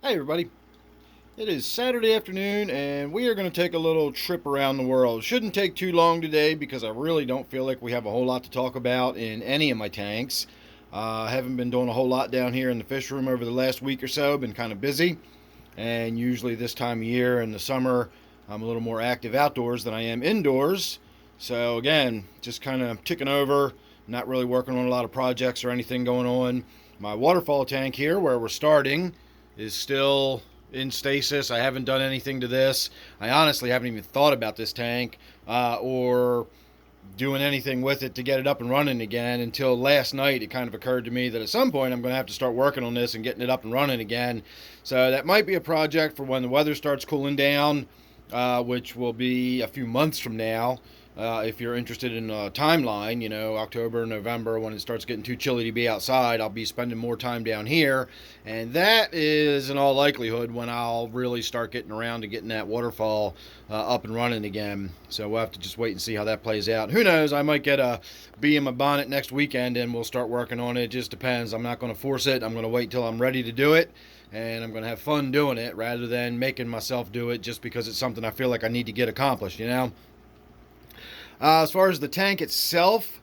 Hi everybody. It is Saturday afternoon and we are going to take a little trip around the world. Shouldn't take too long today because I really don't feel like we have a whole lot to talk about in any of my tanks. I haven't been doing a whole lot down here in the fish room over the last week or so. Been kind of busy, and usually this time of year in the summer I'm a little more active outdoors than I am indoors. So again, just kind of ticking over, not really working on a lot of projects or anything going on. My waterfall tank here where we're starting is still in stasis. I haven't done anything to this. I honestly haven't even thought about this tank or doing anything with it to get it up and running again until last night. It kind of occurred to me that at some point I'm going to have to start working on this and getting it up and running again. So that might be a project for when the weather starts cooling down, which will be a few months from now. If you're interested in a timeline, October, November, when it starts getting too chilly to be outside, I'll be spending more time down here. And that is, in all likelihood, when I'll really start getting around to getting that waterfall up and running again. So we'll have to just wait and see how that plays out. Who knows? I might get a bee in my bonnet next weekend and we'll start working on it. It just depends. I'm not going to force it. I'm going to wait till I'm ready to do it. And I'm going to have fun doing it rather than making myself do it just because it's something I feel like I need to get accomplished. As far as the tank itself,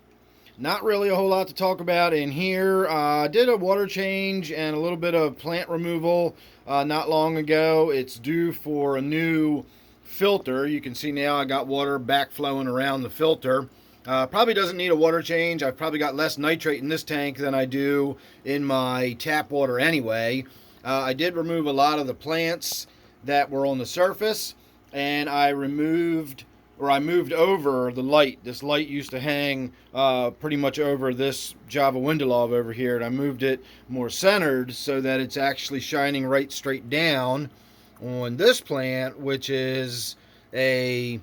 not really a whole lot to talk about in here. I did a water change and a little bit of plant removal not long ago. It's due for a new filter. You can see now I got water backflowing around the filter. Probably doesn't need a water change. I've probably got less nitrate in this tank than I do in my tap water anyway. I did remove a lot of the plants that were on the surface, and I moved over the light. This light used to hang pretty much over this Java Windelov over here, and I moved it more centered so that it's actually shining right straight down on this plant, which is a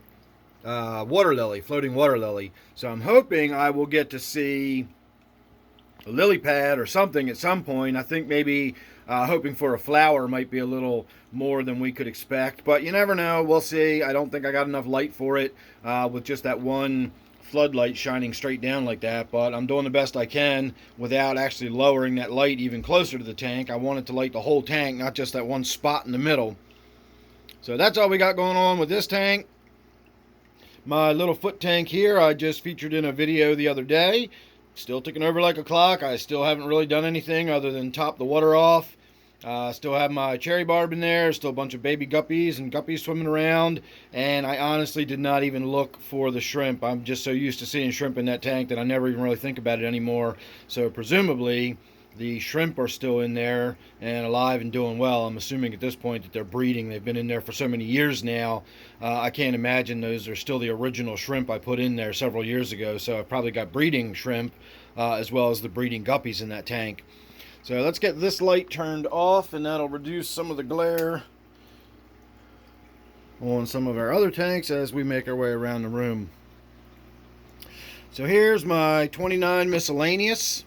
water lily, floating water lily. So I'm hoping I will get to see a lily pad or something at some point. I think maybe hoping for a flower might be a little more than we could expect, but you never know. We'll see. I don't think I got enough light for it with just that one floodlight shining straight down like that, but I'm doing the best I can without actually lowering that light even closer to the tank. I want it to light the whole tank, not just that one spot in the middle. So that's all we got going on with this tank. My little foot tank here, I just featured in a video the other day. Still ticking over like a clock. I still haven't really done anything other than top the water off. Still have my cherry barb in there. Still a bunch of baby guppies and guppies swimming around. And I honestly did not even look for the shrimp. I'm just so used to seeing shrimp in that tank that I never even really think about it anymore. So presumably the shrimp are still in there and alive and doing well. I'm assuming at this point that they're breeding. They've been in there for so many years now. I can't imagine those are still the original shrimp I put in there several years ago. So I've probably got breeding shrimp as well as the breeding guppies in that tank. So let's get this light turned off, and that'll reduce some of the glare on some of our other tanks as we make our way around the room. So here's my 29 miscellaneous.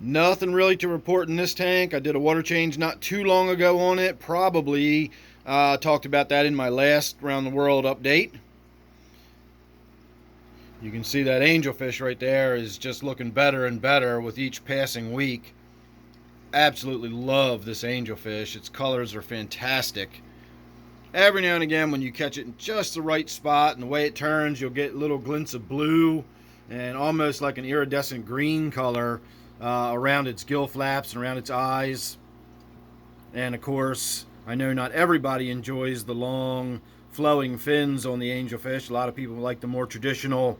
Nothing really to report in this tank. I did a water change not too long ago on it. Probably talked about that in my last Round the World update. You can see that angelfish right there is just looking better and better with each passing week. Absolutely love this angelfish. Its colors are fantastic. Every now and again when you catch it in just the right spot and the way it turns, you'll get little glints of blue and almost like an iridescent green color around its gill flaps and around its eyes. And of course, I know not everybody enjoys the long flowing fins on the angelfish. A lot of people like the more traditional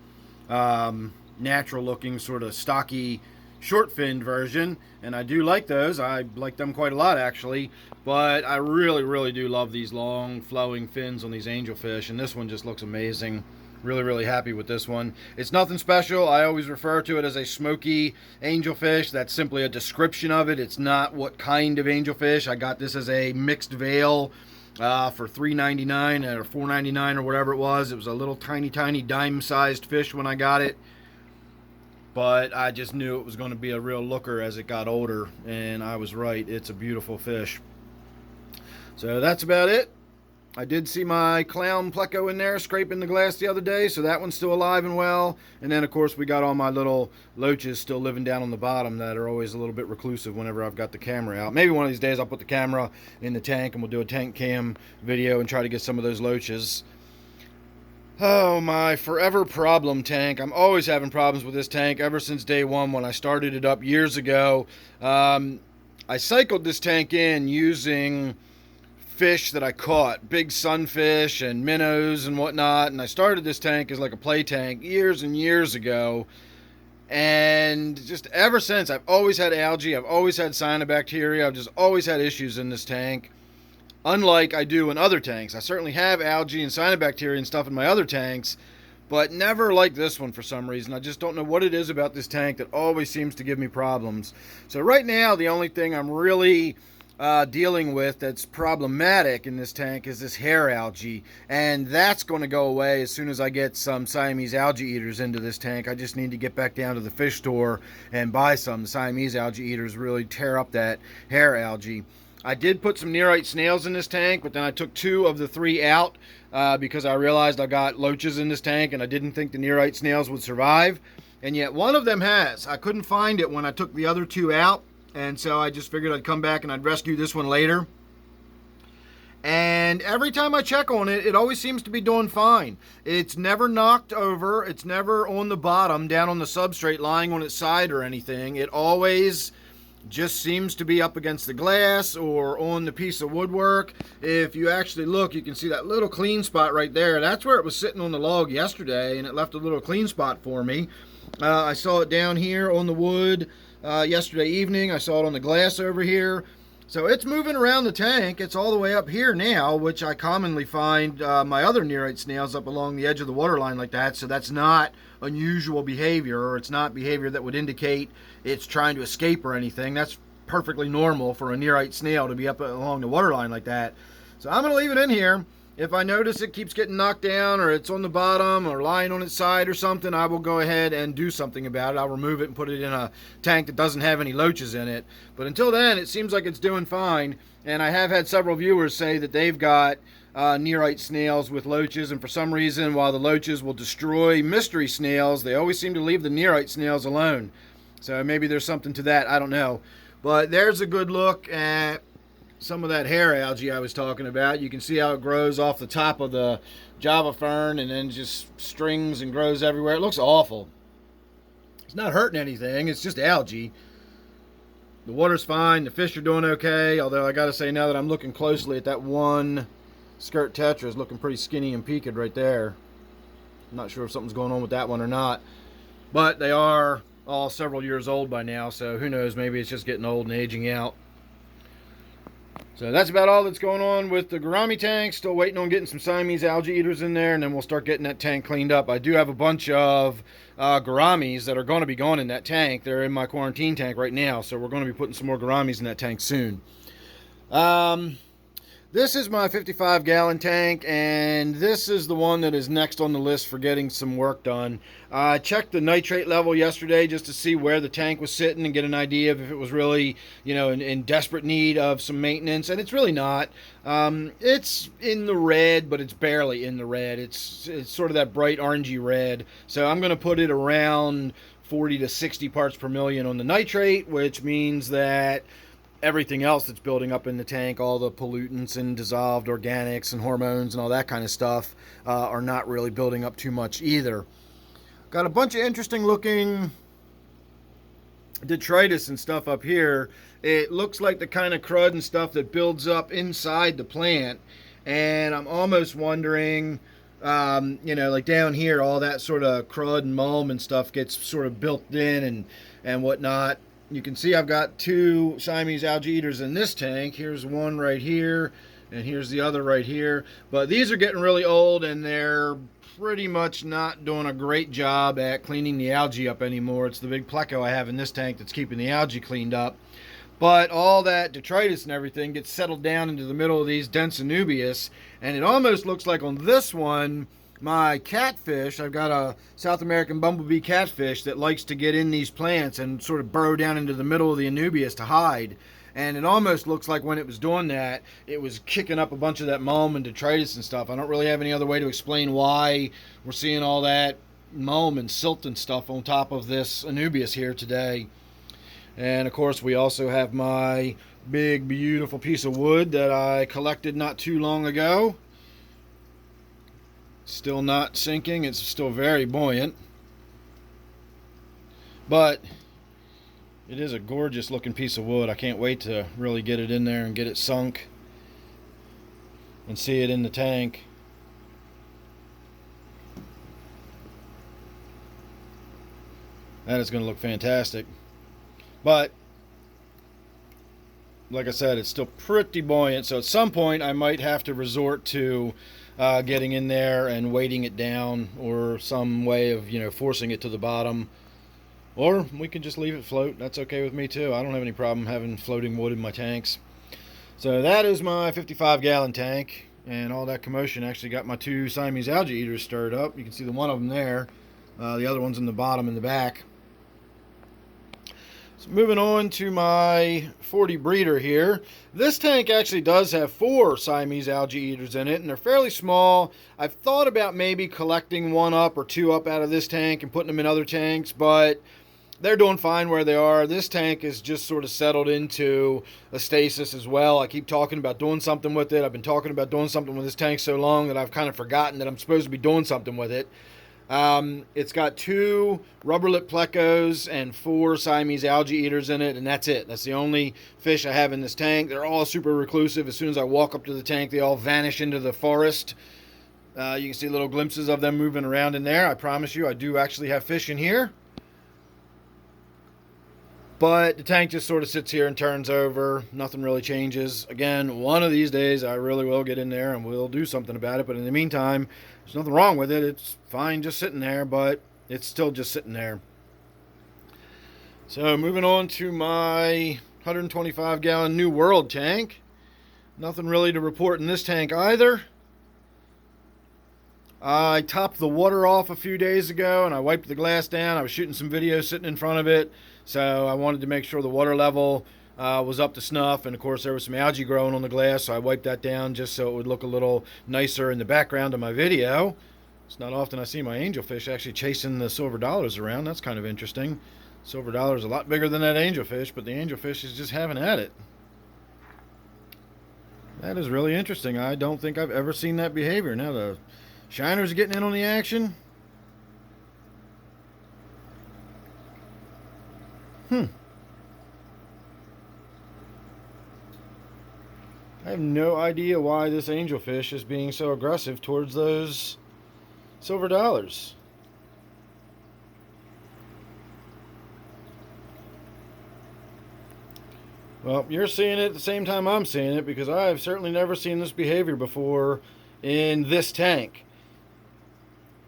natural looking sort of stocky short finned version, and I do like those. I like them quite a lot actually, but I really do love these long flowing fins on these angelfish, and this one just looks amazing. Really happy with this one. It's nothing special. I always refer to it as a smoky angelfish. That's simply a description of it. It's not what kind of angelfish. I got this as a mixed veil for $3.99 or $4.99 or whatever it was. It was a little tiny dime-sized fish when I got it, but I just knew it was going to be a real looker as it got older, and I was right. It's a beautiful fish. So that's about it. I did see my clown pleco in there scraping the glass the other day, so that one's still alive and well. And then, of course, we got all my little loaches still living down on the bottom that are always a little bit reclusive whenever I've got the camera out. Maybe one of these days I'll put the camera in the tank and we'll do a tank cam video and try to get some of those loaches. Oh, my forever problem tank. I'm always having problems with this tank ever since day one when I started it up years ago. I cycled this tank in using fish that I caught, big sunfish and minnows and whatnot, and I started this tank as like a play tank years and years ago, and just ever since I've always had algae, I've always had cyanobacteria, I've just always had issues in this tank, unlike I do in other tanks. I certainly have algae and cyanobacteria and stuff in my other tanks, but never like this one for some reason. I just don't know what it is about this tank that always seems to give me problems. So right now the only thing I'm really dealing with that's problematic in this tank is this hair algae, and that's going to go away as soon as I get some Siamese algae eaters into this tank. I just need to get back down to the fish store and buy some. The Siamese algae eaters really tear up that hair algae. I did put some nearite snails in this tank, but then I took 2 of the 3 out because I realized I got loaches in this tank and I didn't think the nearite snails would survive, and yet one of them has. I couldn't find it when I took the other 2 out, and so I just figured I'd come back and I'd rescue this one later. And every time I check on it, it always seems to be doing fine. It's never knocked over. It's never on the bottom, down on the substrate, lying on its side or anything. It always just seems to be up against the glass or on the piece of woodwork. If you actually look, you can see that little clean spot right there. That's where it was sitting on the log yesterday, and it left a little clean spot for me. I saw it down here on the wood yesterday evening. I saw it on the glass over here. So it's moving around the tank. It's all the way up here now, which I commonly find my other nearite snails up along the edge of the water line like that. So that's not unusual behavior, or it's not behavior that would indicate it's trying to escape or anything. That's perfectly normal for a nearite snail to be up along the water line like that. So I'm going to leave it in here. If I notice it keeps getting knocked down, or it's on the bottom or lying on its side or something, I will go ahead and do something about it. I'll remove it and put it in a tank that doesn't have any loaches in it. But until then, it seems like it's doing fine. And I have had several viewers say that they've got nearite snails with loaches, and for some reason, while the loaches will destroy mystery snails, they always seem to leave the nearite snails alone. So maybe there's something to that. I don't know. But there's a good look at some of that hair algae I was talking about. You can see how it grows off the top of the Java fern and then just strings and grows everywhere. It looks awful. It's not hurting anything. It's just algae. The water's fine. The fish are doing okay. Although I got to say, now that I'm looking closely at that one skirt tetra, is looking pretty skinny and peaked right there. I'm not sure if something's going on with that one or not. But they are all several years old by now, so who knows, maybe it's just getting old and aging out. So that's about all that's going on with the gourami tank. Still waiting on getting some Siamese algae eaters in there, and then we'll start getting that tank cleaned up. I do have a bunch of gouramis that are going to be going in that tank. They're in my quarantine tank right now, so we're going to be putting some more gouramis in that tank soon. This is my 55-gallon tank, and this is the one that is next on the list for getting some work done. I checked the nitrate level yesterday just to see where the tank was sitting and get an idea of if it was really, in desperate need of some maintenance, and it's really not. It's in the red, but it's barely in the red. It's sort of that bright orangey red. So I'm going to put it around 40 to 60 parts per million on the nitrate, which means that everything else that's building up in the tank, all the pollutants and dissolved organics and hormones and all that kind of stuff, are not really building up too much either. Got a bunch of interesting looking detritus and stuff up here. It looks like the kind of crud and stuff that builds up inside the plant, and I'm almost wondering, like down here, all that sort of crud and mulm and stuff gets sort of built in and whatnot. You can see I've got 2 Siamese algae eaters in this tank. Here's one right here, and here's the other right here. But these are getting really old, and they're pretty much not doing a great job at cleaning the algae up anymore. It's the big pleco I have in this tank that's keeping the algae cleaned up. But all that detritus and everything gets settled down into the middle of these dense anubias, and it almost looks like on this one, my catfish. I've got a South American bumblebee catfish that likes to get in these plants and sort of burrow down into the middle of the anubias to hide. And it almost looks like when it was doing that, it was kicking up a bunch of that mulm and detritus and stuff. I don't really have any other way to explain why we're seeing all that mulm and silt and stuff on top of this anubias here today. And of course, we also have my big, beautiful piece of wood that I collected not too long ago. Still not sinking, it's still very buoyant. But it is a gorgeous looking piece of wood. I can't wait to really get it in there and get it sunk and see it in the tank. That is going to look fantastic. But like I said, it's still pretty buoyant, so at some point I might have to resort to getting in there and weighting it down, or some way of, forcing it to the bottom. Or we can just leave it float. That's okay with me too. I don't have any problem having floating wood in my tanks. So that is my 55-gallon tank, and all that commotion actually got my 2 Siamese algae eaters stirred up. You can see the one of them there. The other one's in the bottom in the back. So moving on to my 40 breeder here. This tank actually does have 4 Siamese algae eaters in it, and they're fairly small. I've thought about maybe collecting 1 up or 2 up out of this tank and putting them in other tanks, but they're doing fine where they are. This tank is just sort of settled into a stasis as well. I keep talking about doing something with it. I've been talking about doing something with this tank so long that I've kind of forgotten that I'm supposed to be doing something with it. It's got 2 rubber lip plecos and 4 Siamese algae eaters in it, and that's it. That's the only fish I have in this tank. They're all super reclusive. As soon as I walk up to the tank, they all vanish into the forest. You can see little glimpses of them moving around in there. I promise you, I do actually have fish in here. But the tank just sort of sits here and turns over. Nothing really changes. Again, one of these days I really will get in there and we'll do something about it. But in the meantime, there's nothing wrong with it. It's fine just sitting there, but it's still just sitting there. So moving on to my 125-gallon New World tank. Nothing really to report in this tank either. I topped the water off a few days ago and I wiped the glass down. I was shooting some videos sitting in front of it, so I wanted to make sure the water level was up to snuff, and of course there was some algae growing on the glass, so I wiped that down just so it would look a little nicer in the background of my video. It's not often I see my angelfish actually chasing the silver dollars around. That's kind of interesting. Silver dollar is a lot bigger than that angelfish, but the angelfish is just having at it. That is really interesting. I don't think I've ever seen that behavior. Now the shiners are getting in on the action. I have no idea why this angelfish is being so aggressive towards those silver dollars. Well, you're seeing it at the same time I'm seeing it, because I've certainly never seen this behavior before in this tank.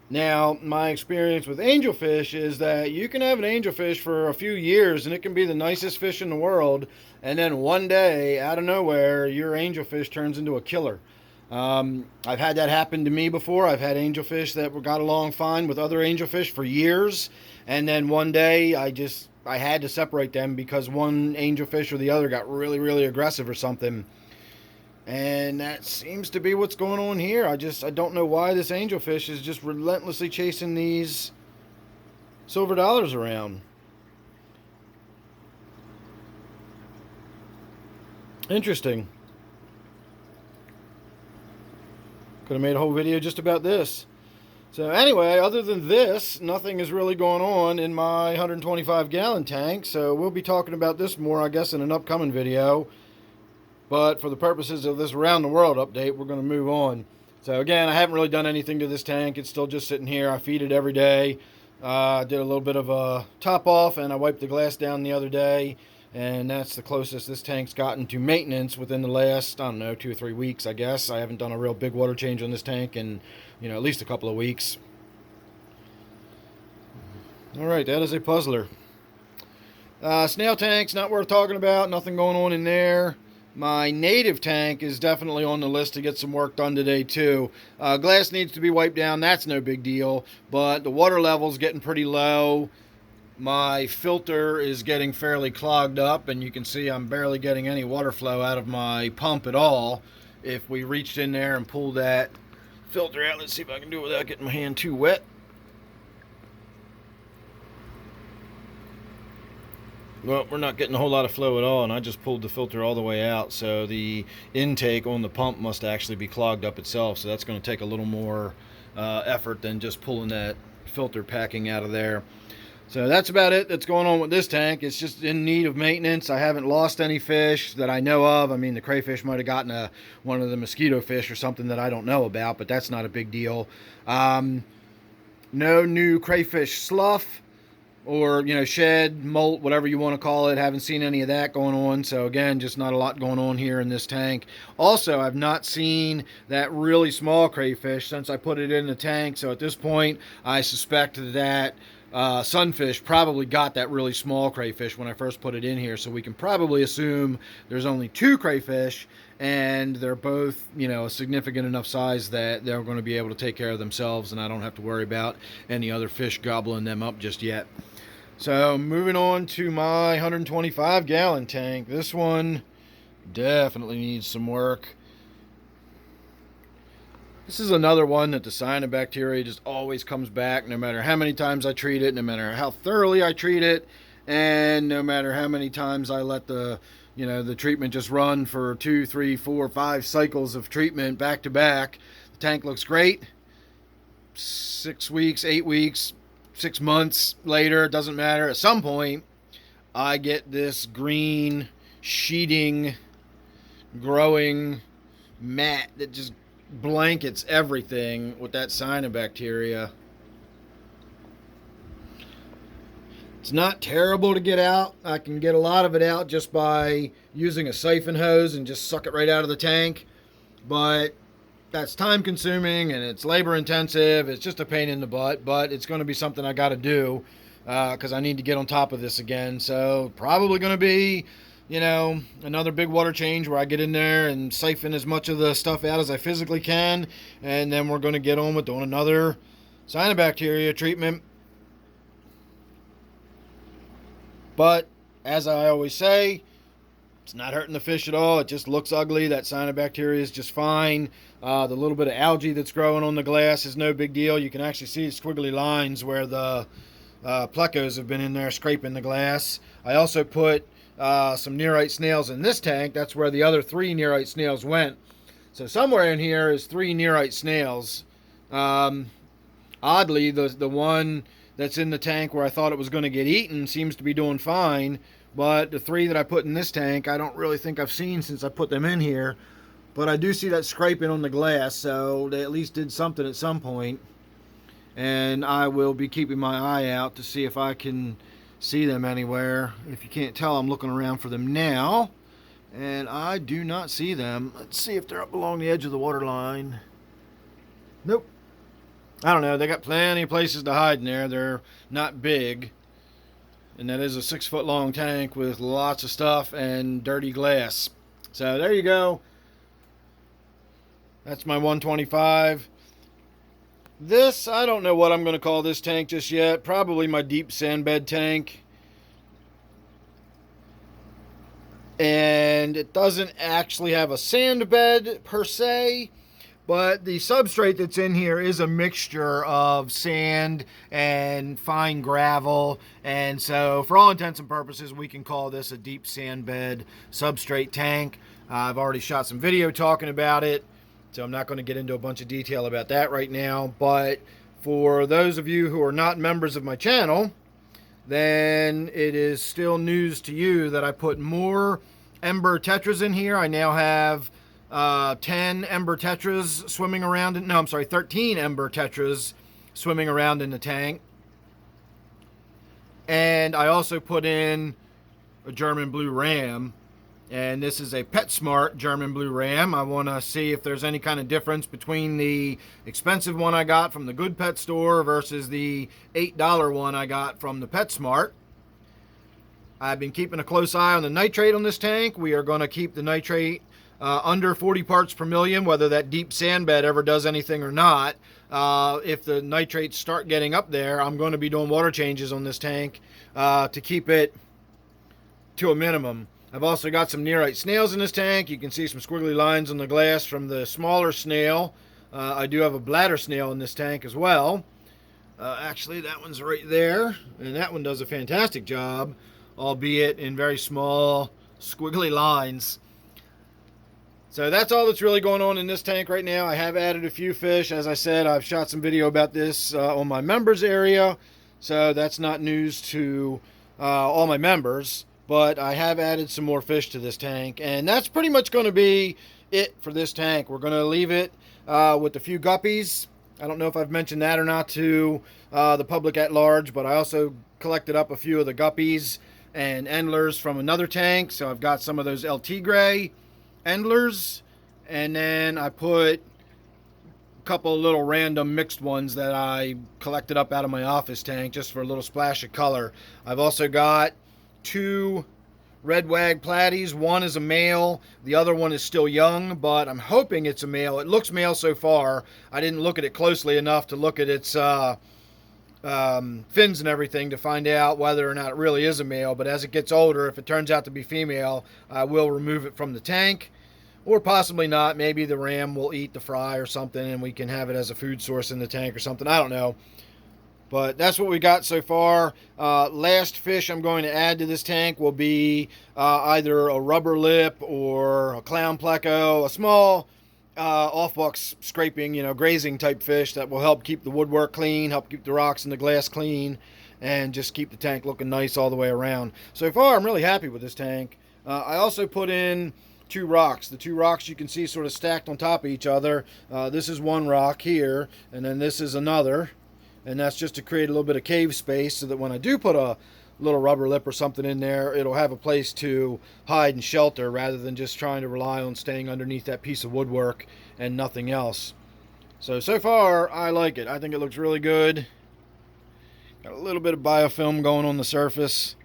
Now, my experience with angelfish is that you can have an angelfish for a few years and it can be the nicest fish in the world, and then one day, out of nowhere, your angelfish turns into a killer. I've had that happen to me before. I've had angelfish that got along fine with other angelfish for years, and then one day I had to separate them because one angelfish or the other got really, really aggressive or something. And that seems to be what's going on here. I don't know why this angelfish is just relentlessly chasing these silver dollars around. Interesting. Could have made a whole video just about this. So anyway, other than this, nothing is really going on in my 125-gallon tank. So we'll be talking about this more, I guess, in an upcoming video. But for the purposes of this around the world update, we're going to move on. So again, I haven't really done anything to this tank. It's still just sitting here. I feed it every day. I did a little bit of a top off, and I wiped the glass down the other day. And that's the closest this tank's gotten to maintenance within the last, 2 or 3 weeks, I guess. I haven't done a real big water change on this tank in, at least a couple of weeks. All right, that is a puzzler. Snail tank's not worth talking about. Nothing going on in there. My native tank is definitely on the list to get some work done today too. Glass needs to be wiped down, that's no big deal, but the water level's getting pretty low. My filter is getting fairly clogged up, and you can see I'm barely getting any water flow out of my pump at all. If we reached in there and pulled that filter out, let's see if I can do it without getting my hand too wet. Well, we're not getting a whole lot of flow at all, and I just pulled the filter all the way out, so the intake on the pump must actually be clogged up itself, so that's going to take a little more effort than just pulling that filter packing out of there. So that's about it that's going on with this tank. It's just in need of maintenance. I haven't lost any fish that I know of. I mean, the crayfish might have gotten one of the mosquito fish or something that I don't know about, but that's not a big deal. No new crayfish slough, or shed, molt, whatever you want to call it. Haven't seen any of that going on. So again, just not a lot going on here in this tank. Also, I've not seen that really small crayfish since I put it in the tank. So at this point, I suspect that sunfish probably got that really small crayfish when I first put it in here. So we can probably assume there's only 2 crayfish, and they're both, a significant enough size that they're going to be able to take care of themselves, and I don't have to worry about any other fish gobbling them up just yet. So moving on to my 125 gallon tank. This one definitely needs some work. This is another one that the cyanobacteria just always comes back, no matter how many times I treat it, no matter how thoroughly I treat it, and no matter how many times I let the treatment just run for 2, 3, 4, 5 cycles of treatment back to back. The tank looks great. 6 weeks, 8 weeks, 6 months later, it doesn't matter. At some point, I get this green, sheeting, growing mat that just blankets everything with that cyanobacteria. It's not terrible to get out. I can get a lot of it out just by using a siphon hose and just suck it right out of the tank. But that's time consuming and it's labor intensive. It's just a pain in the butt, but it's going to be something I got to do because I need to get on top of this again. So probably going to be, another big water change where I get in there and siphon as much of the stuff out as I physically can. And then we're going to get on with doing another cyanobacteria treatment. But as I always say, it's not hurting the fish at all. It just looks ugly. That cyanobacteria is just fine. The little bit of algae that's growing on the glass is no big deal. You can actually see squiggly lines where the plecos have been in there scraping the glass. I also put some nearite snails in this tank. That's where the other 3 nearite snails went. So somewhere in here is 3 nearite snails. Oddly, the one that's in the tank where I thought it was going to get eaten seems to be doing fine. But the 3 that I put in this tank, I don't really think I've seen since I put them in here. But I do see that scraping on the glass, so they at least did something at some point. And I will be keeping my eye out to see if I can see them anywhere. If you can't tell, I'm looking around for them now. And I do not see them. Let's see if they're up along the edge of the water line. Nope. I don't know. They got plenty of places to hide in there. They're not big. And that is a 6-foot long tank with lots of stuff and dirty glass. So there you go. That's my 125. This, I don't know what I'm going to call this tank just yet. Probably my deep sand bed tank. And it doesn't actually have a sand bed per se. But the substrate that's in here is a mixture of sand and fine gravel. And so for all intents and purposes, we can call this a deep sand bed substrate tank. I've already shot some video talking about it, so I'm not going to get into a bunch of detail about that right now. But for those of you who are not members of my channel, then it is still news to you that I put more ember tetras in here. I now have 10 ember tetras swimming around in, no, I'm sorry, 13 ember tetras swimming around in the tank. And I also put in a German blue ram, and this is a PetSmart German blue ram. I want to see if there's any kind of difference between the expensive one I got from the Good Pet store versus the $8 one I got from the PetSmart. I've been keeping a close eye on the nitrate on this tank. We are going to keep the nitrate under 40 parts per million, whether that deep sand bed ever does anything or not. If the nitrates start getting up there, I'm going to be doing water changes on this tank to keep it to a minimum. I've also got some nearite snails in this tank. You can see some squiggly lines on the glass from the smaller snail. I do have a bladder snail in this tank as well. Actually, that one's right there, and that one does a fantastic job, albeit in very small squiggly lines. So that's all that's really going on in this tank right now. I have added a few fish. As I said, I've shot some video about this on my members area, so that's not news to all my members. But I have added some more fish to this tank, and that's pretty much going to be it for this tank. We're going to leave it with a few guppies. I don't know if I've mentioned that or not to the public at large, but I also collected up a few of the guppies and endlers from another tank. So I've got some of those LT gray endlers, and then I put a couple of little random mixed ones that I collected up out of my office tank just for a little splash of color. I've also got 2 red wag platies. One is a male, the other one is still young, but I'm hoping it's a male. It looks male so far. I didn't look at it closely enough to look at its fins and everything to find out whether or not it really is a male. But as it gets older, if it turns out to be female, I will remove it from the tank, or possibly not. Maybe the ram will eat the fry or something and we can have it as a food source in the tank or something. I don't know. But that's what we got so far. Last fish I'm going to add to this tank will be either a rubber lip or a clown pleco, a small off-box scraping, grazing type fish that will help keep the woodwork clean, help keep the rocks and the glass clean, and just keep the tank looking nice all the way around. So far, I'm really happy with this tank. I also put in 2 rocks. The 2 rocks you can see sort of stacked on top of each other. This is one rock here, and then this is another. And that's just to create a little bit of cave space so that when I do put a little rubber lip or something in there, it'll have a place to hide and shelter rather than just trying to rely on staying underneath that piece of woodwork and nothing else. So far, I like it. I think it looks really good. Got a little bit of biofilm going on the surface,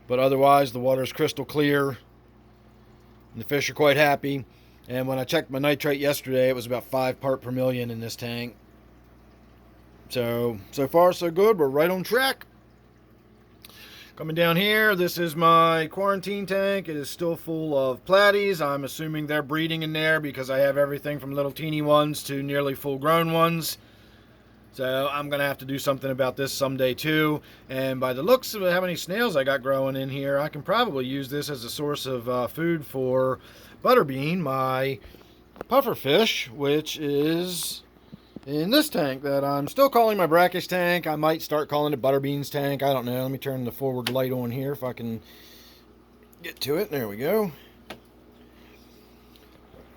but otherwise the water is crystal clear and the fish are quite happy. And when I checked my nitrate yesterday, it was about 5 part per million in this tank. So far so good. We're right on track. Coming down here, this is my quarantine tank. It is still full of platies. I'm assuming they're breeding in there because I have everything from little teeny ones to nearly full grown ones. So I'm going to have to do something about this someday too. And by the looks of how many snails I got growing in here, I can probably use this as a source of food for Butterbean, my puffer fish, which is in this tank that I'm still calling my brackish tank. I might start calling it Butterbean's tank. I don't know. Let me turn the forward light on here if I can get to it. There we go.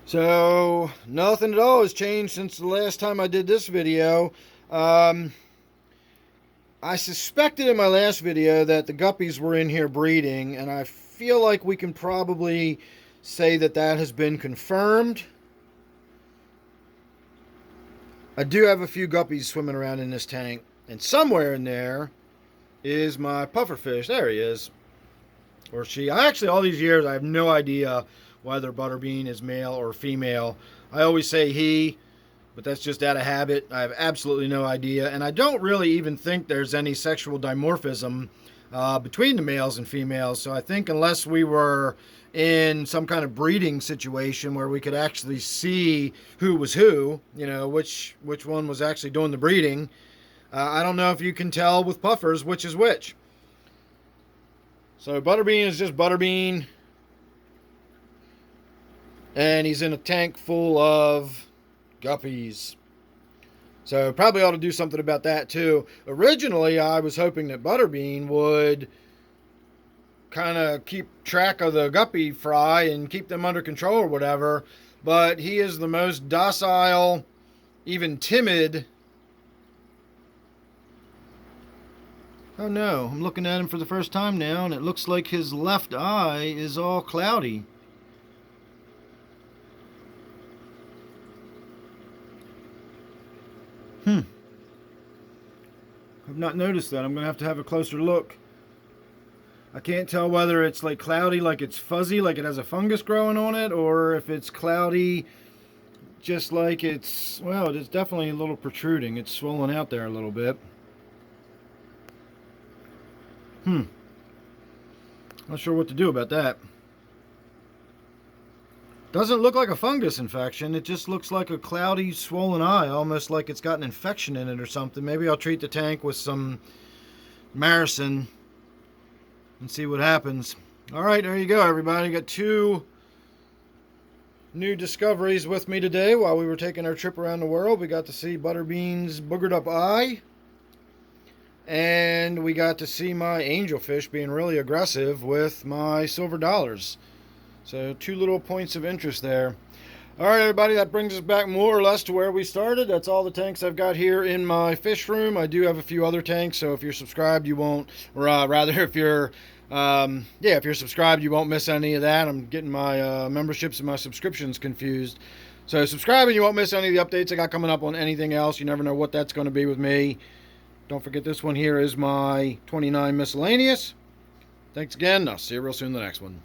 So nothing at all has changed since the last time I did this video. I suspected in my last video that the guppies were in here breeding, and I feel like we can probably say that that has been confirmed. I do have a few guppies swimming around in this tank, and somewhere in there is my pufferfish. There he is, or she. All these years I have no idea whether Butterbean is male or female. I always say he, but that's just out of habit. I have absolutely no idea, and I don't really even think there's any sexual dimorphism between the males and females. So I think unless we were in some kind of breeding situation where we could actually see who was who, which one was actually doing the breeding, I don't know if you can tell with puffers which is which. So Butterbean is just Butterbean, and he's in a tank full of guppies. So probably ought to do something about that too. Originally, I was hoping that Butterbean would kind of keep track of the guppy fry and keep them under control or whatever, but he is the most docile, even timid. Oh no, I'm looking at him for the first time now, and it looks like his left eye is all cloudy. I've not noticed that. I'm going to have a closer look. I can't tell whether it's like cloudy, like it's fuzzy, like it has a fungus growing on it, or if it's cloudy just like it's, well, it's definitely a little protruding. It's swollen out there a little bit. Not sure what to do about that. Doesn't look like a fungus infection. It just looks like a cloudy, swollen eye, almost like it's got an infection in it or something. Maybe I'll treat the tank with some Maricin and see what happens. All right, there you go, everybody. Got 2 new discoveries with me today while we were taking our trip around the world. We got to see Butterbean's boogered up eye, and we got to see my angelfish being really aggressive with my silver dollars. So 2 little points of interest there. All right, everybody, that brings us back more or less to where we started. That's all the tanks I've got here in my fish room. I do have a few other tanks, so if you're subscribed, you won't, or rather, if you're subscribed, you won't miss any of that. I'm getting my memberships and my subscriptions confused. So subscribe and you won't miss any of the updates I got coming up on anything else. You never know what that's going to be with me. Don't forget, this one here is my 29 miscellaneous. Thanks again. I'll see you real soon in the next one.